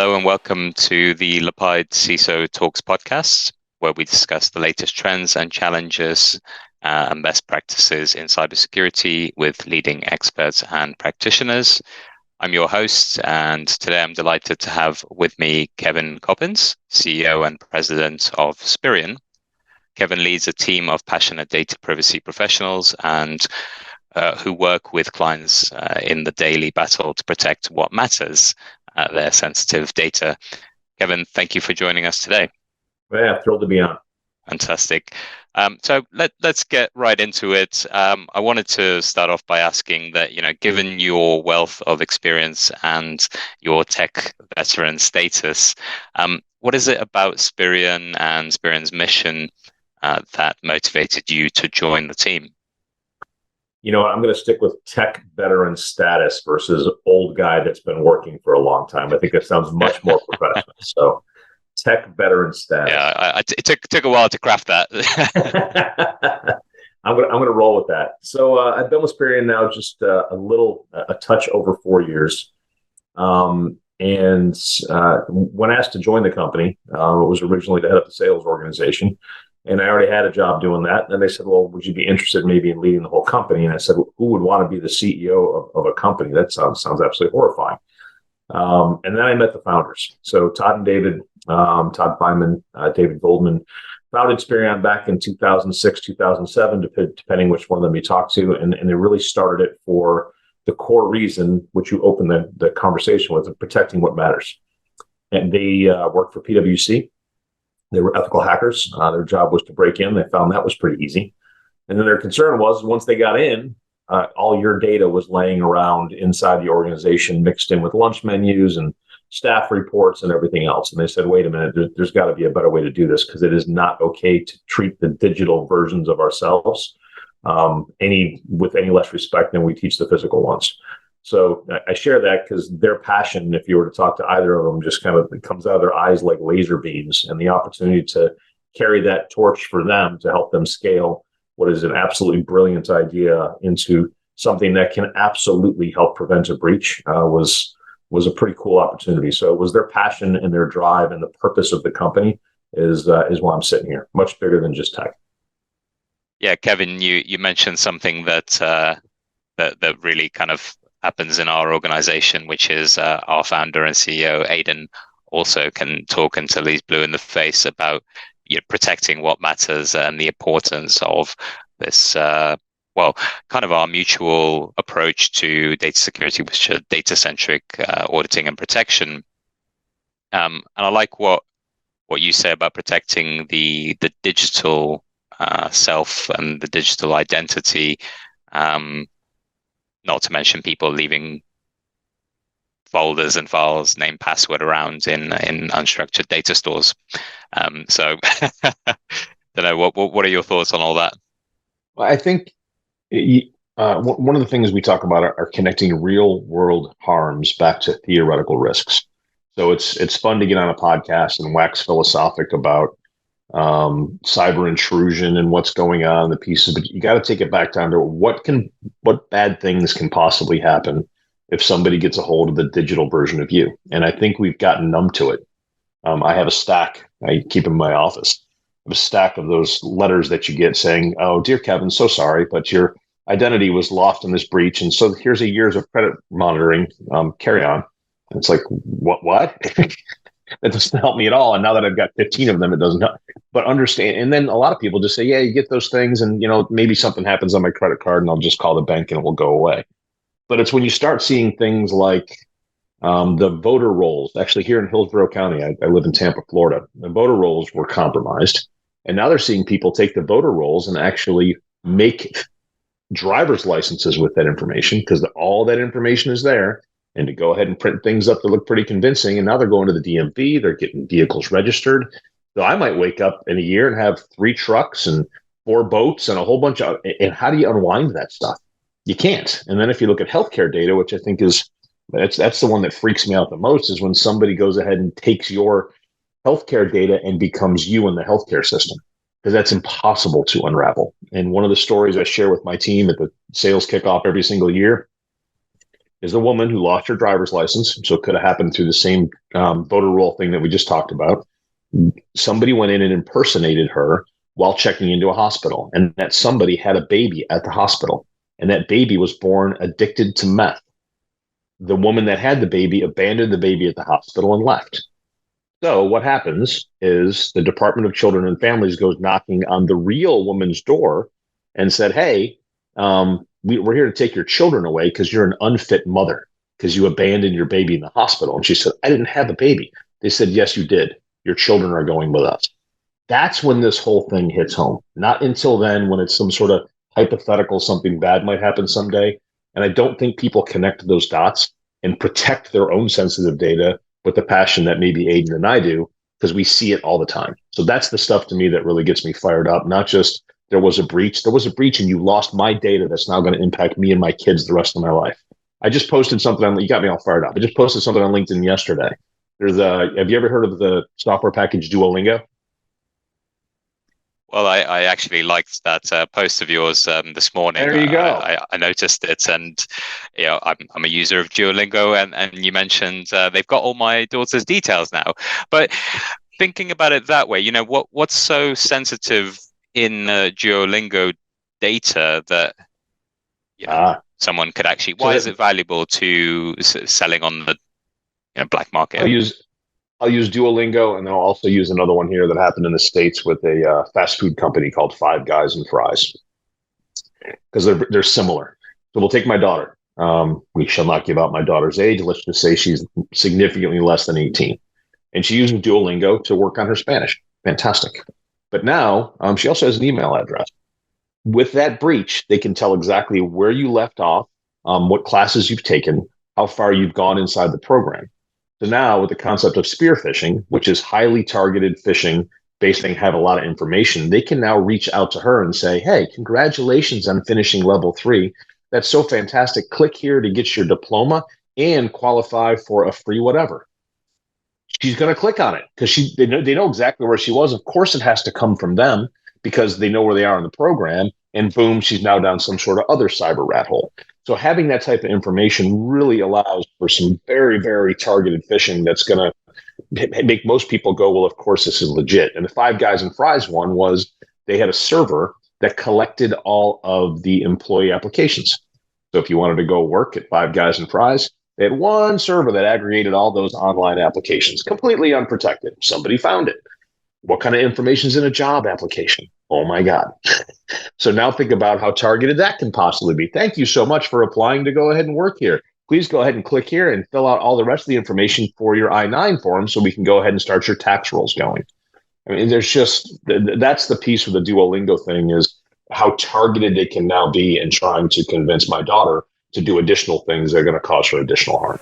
Hello and welcome to the Lepide CISO Talks podcast, where we discuss the latest trends and challenges and best practices in cybersecurity with leading experts and practitioners. I'm your host, and today I'm delighted to have with me Kevin Coppins, CEO and President of Spirion. Kevin leads a team of passionate data privacy professionals and who work with clients in the daily battle to protect what matters, their sensitive data. Kevin, thank you for joining us today. Yeah, thrilled to be on. Fantastic. So let's get right into it. I wanted to start off by asking that, given your wealth of experience and your tech veteran status, what is it about Spirion and Spirion's mission that motivated you to join the team? You know, I'm going to stick with tech veteran status versus old guy that's been working for a long time. I think that sounds much more professional. So, tech veteran status. Yeah, it took a while to craft that. I'm going to roll with that. So, I've been with Spirion now just a touch over 4 years. And when asked to join the company, it was originally to head up the sales organization. And I already had a job doing that. And they said, well, would you be interested maybe in leading the whole company? And I said, well, who would want to be the CEO of a company? That sounds absolutely horrifying. And then I met the founders. So Todd and David, Todd Feynman, David Goldman, founded Spirion back in 2006, 2007, depending which one of them you talk to. And they really started it for the core reason, which you opened the conversation with, of protecting what matters. And they worked for PwC. They were ethical hackers. Their job was to break in. They found that was pretty easy. And then their concern was once they got in, all your data was laying around inside the organization, mixed in with lunch menus and staff reports and everything else. And they said, wait a minute, there's got to be a better way to do this because it is not okay to treat the digital versions of ourselves with any less respect than we teach the physical ones. So I share that because their passion, if you were to talk to either of them, just kind of comes out of their eyes like laser beams, and the opportunity to carry that torch for them to help them scale what is an absolutely brilliant idea into something that can absolutely help prevent a breach was a pretty cool opportunity. So it was their passion and their drive, and the purpose of the company is why I'm sitting here. Much bigger than just tech. Yeah, Kevin, you mentioned something that really kind of happens in our organization, which is our founder and CEO, Aidan, also can talk until he's blue in the face about protecting what matters and the importance of this, kind of our mutual approach to data security, which is data-centric auditing and protection. And I like what you say about protecting the digital self and the digital identity. Not to mention people leaving folders and files, name, password around in unstructured data stores. So, don't know what are your thoughts on all that? Well, I think one of the things we talk about are connecting real world harms back to theoretical risks. So it's fun to get on a podcast and wax philosophic about cyber intrusion and what's going on in the pieces, but you got to take it back down to what bad things can possibly happen if somebody gets a hold of the digital version of you. And I think we've gotten numb to it. I have a stack I keep in my office. I have a stack of those letters that you get saying, "Oh, dear Kevin, so sorry, but your identity was lost in this breach, and so here's a years of credit monitoring. Carry on." And it's like, what? That doesn't help me at all. And now that I've got 15 of them, it doesn't help. But understand. And then a lot of people just say, yeah, you get those things and, maybe something happens on my credit card and I'll just call the bank and it will go away. But it's when you start seeing things like the voter rolls. Actually, here in Hillsborough County, I live in Tampa, Florida. The voter rolls were compromised. And now they're seeing people take the voter rolls and actually make driver's licenses with that information because all that information is there. And to go ahead and print things up that look pretty convincing. And now they're going to the DMV, they're getting vehicles registered. So I might wake up in a year and have 3 trucks and 4 boats and a whole bunch of, and how do you unwind that stuff? You can't. And then if you look at healthcare data, which I think that's the one that freaks me out the most, is when somebody goes ahead and takes your healthcare data and becomes you in the healthcare system, because that's impossible to unravel. And one of the stories I share with my team at the sales kickoff every single year is a woman who lost her driver's license. So it could have happened through the same voter roll thing that we just talked about. Somebody went in and impersonated her while checking into a hospital, and that somebody had a baby at the hospital, and that baby was born addicted to meth. The woman that had the baby abandoned the baby at the hospital and left. So what happens is the Department of Children and Families goes knocking on the real woman's door and said, hey, we're here to take your children away because you're an unfit mother because you abandoned your baby in the hospital. And she said, I didn't have a baby. They said, yes, you did. Your children are going with us. That's when this whole thing hits home. Not until then, when it's some sort of hypothetical, something bad might happen someday. And I don't think people connect those dots and protect their own sensitive data with the passion that maybe Aiden and I do, because we see it all the time. So that's the stuff to me that really gets me fired up. Not just there was a breach and you lost my data that's now going to impact me and my kids the rest of my life. I just posted something on, you got me all fired up. I just posted something on LinkedIn yesterday. Have you ever heard of the software package Duolingo? Well, I actually liked that post of yours this morning. There you go. I noticed it, and I'm a user of Duolingo, and you mentioned they've got all my daughter's details now. But thinking about it that way, what's so sensitive in Duolingo data that someone could actually? Why is it valuable to selling on the black market? I'll use Duolingo, and I'll also use another one here that happened in the States with a fast food company called Five Guys and Fries, because they're similar. So we'll take my daughter. We shall not give out my daughter's age. Let's just say she's significantly less than 18. And she uses Duolingo to work on her Spanish. Fantastic. But now she also has an email address. With that breach, they can tell exactly where you left off, what classes you've taken, how far you've gone inside the program. So now with the concept of spear phishing, which is highly targeted phishing, based on have a lot of information, they can now reach out to her and say, hey, congratulations on finishing level 3. That's so fantastic. Click here to get your diploma and qualify for a free whatever. She's going to click on it because they know exactly where she was. Of course, it has to come from them because they know where they are in the program. And boom, she's now down some sort of other cyber rat hole. So having that type of information really allows for some very, very targeted phishing that's going to make most people go, well, of course, this is legit. And the Five Guys and Fries one was they had a server that collected all of the employee applications. So if you wanted to go work at Five Guys and Fries, they had one server that aggregated all those online applications, completely unprotected. Somebody found it. What kind of information is in a job application? Oh, my God. So now think about how targeted that can possibly be. Thank you so much for applying to go ahead and work here. Please go ahead and click here and fill out all the rest of the information for your I-9 form so we can go ahead and start your tax rolls going. I mean, that's the piece with the Duolingo thing is how targeted they can now be in trying to convince my daughter to do additional things that are going to cause her additional harm.